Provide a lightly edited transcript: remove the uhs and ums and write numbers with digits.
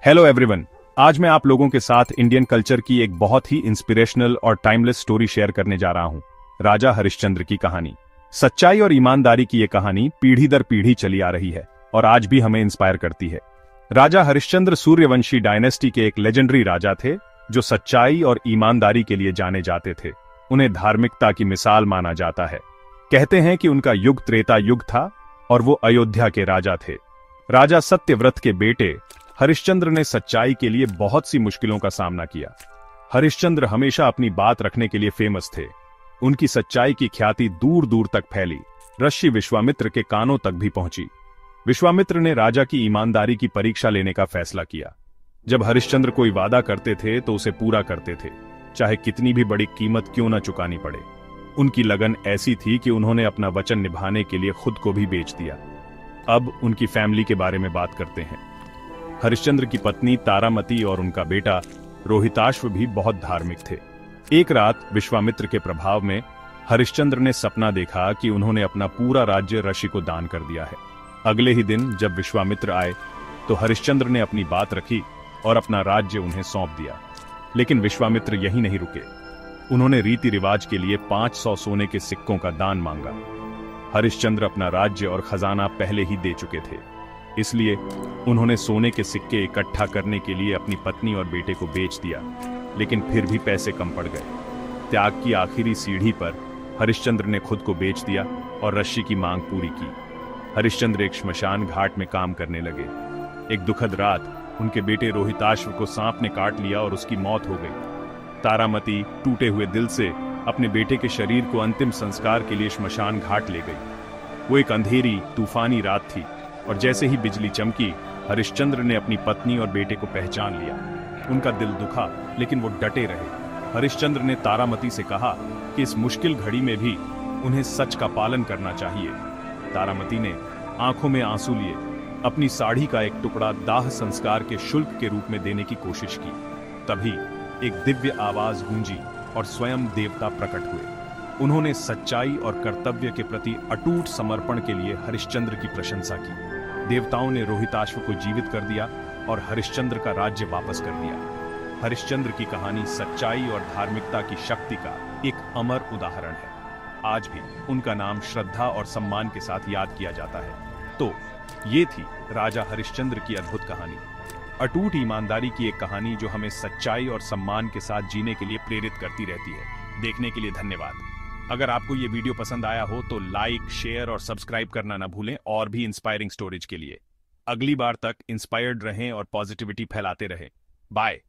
Hello everyone. आज मैं आप लोगों के साथ इंडियन कल्चर की एक बहुत ही इंस्पिरेशनल और टाइमलेस स्टोरी शेयर करने जा रहा हूं। राजा हरिश्चंद्र की कहानी। सच्चाई और ईमानदारी की ये कहानी पीढ़ी दर पीढ़ी चली आ रही है और आज भी हमें इंस्पायर करती है। राजा हरिश्चंद्र सूर्यवंशी डायनेस्टी के एक लेजेंडरी राजा थे जो सच्चाई और ईमानदारी के लिए जाने जाते थे। उन्हें धार्मिकता की मिसाल माना जाता है। कहते हैं कि उनका युग त्रेता युग था और वो अयोध्या के राजा थे। राजा सत्यव्रत के बेटे हरिश्चंद्र ने सच्चाई के लिए बहुत सी मुश्किलों का सामना किया। हरिश्चंद्र हमेशा अपनी बात रखने के लिए फेमस थे। उनकी सच्चाई की ख्याति दूर दूर तक फैली, ऋषि विश्वामित्र के कानों तक भी पहुंची। विश्वामित्र ने राजा की ईमानदारी की परीक्षा लेने का फैसला किया। जब हरिश्चंद्र कोई वादा करते थे तो उसे पूरा करते थे, चाहे कितनी भी बड़ी कीमत क्यों न चुकानी पड़े। उनकी लगन ऐसी थी कि उन्होंने अपना वचन निभाने के लिए खुद को भी बेच दिया। अब उनकी फैमिली के बारे में बात करते हैं। हरिश्चंद्र की पत्नी तारामती और उनका बेटा रोहिताश्व भी बहुत धार्मिक थे। एक रात विश्वामित्र के प्रभाव में हरिश्चंद्र ने सपना देखा कि उन्होंने अपना पूरा राज्य ऋषि को दान कर दिया है। अगले ही दिन जब विश्वामित्र आए तो हरिश्चंद्र ने अपनी बात रखी और अपना राज्य उन्हें सौंप दिया। लेकिन विश्वामित्र यहीं नहीं रुके। उन्होंने रीति रिवाज के लिए 500 सोने के सिक्कों का दान मांगा। हरिश्चंद्र अपना राज्य और खजाना पहले ही दे चुके थे, इसलिए उन्होंने सोने के सिक्के इकट्ठा करने के लिए अपनी पत्नी और बेटे को बेच दिया। लेकिन फिर भी पैसे कम पड़ गए। त्याग की आखिरी सीढ़ी पर हरिश्चंद्र ने खुद को बेच दिया और ऋषि की मांग पूरी की। हरिश्चंद्र एक श्मशान घाट में काम करने लगे। एक दुखद रात उनके बेटे रोहिताश्व को सांप ने काट लिया और उसकी मौत हो गई। तारामती टूटे हुए दिल से अपने बेटे के शरीर को अंतिम संस्कार के लिए श्मशान घाट ले गई। वो एक अंधेरी तूफानी रात थी और जैसे ही बिजली चमकी हरिश्चंद्र ने अपनी पत्नी और बेटे को पहचान लिया। उनका दिल दुखा लेकिन वो डटे रहे। हरिश्चंद्र ने तारामती से कहा कि इस मुश्किल घड़ी में भी उन्हें सच का पालन करना चाहिए। तारामती ने आंखों में आंसू लिए अपनी साड़ी का एक टुकड़ा दाह संस्कार के शुल्क के रूप में देने की कोशिश की। तभी एक दिव्य आवाज गूंजी और स्वयं देवता प्रकट हुए। उन्होंने सच्चाई और कर्तव्य के प्रति अटूट समर्पण के लिए हरिश्चंद्र की प्रशंसा की। देवताओं ने रोहिताश्व को जीवित कर दिया और हरिश्चंद्र का राज्य वापस कर दिया। हरिश्चंद्र की कहानी सच्चाई और धार्मिकता की शक्ति का एक अमर उदाहरण है। आज भी उनका नाम श्रद्धा और सम्मान के साथ याद किया जाता है। तो ये थी राजा हरिश्चंद्र की अद्भुत कहानी, अटूट ईमानदारी की एक कहानी जो हमें सच्चाई और सम्मान के साथ जीने के लिए प्रेरित करती रहती है। देखने के लिए धन्यवाद। अगर आपको ये वीडियो पसंद आया हो तो लाइक, शेयर और सब्सक्राइब करना ना भूलें और भी इंस्पायरिंग स्टोरीज के लिए। अगली बार तक इंस्पायर्ड रहें और पॉजिटिविटी फैलाते रहें। बाय।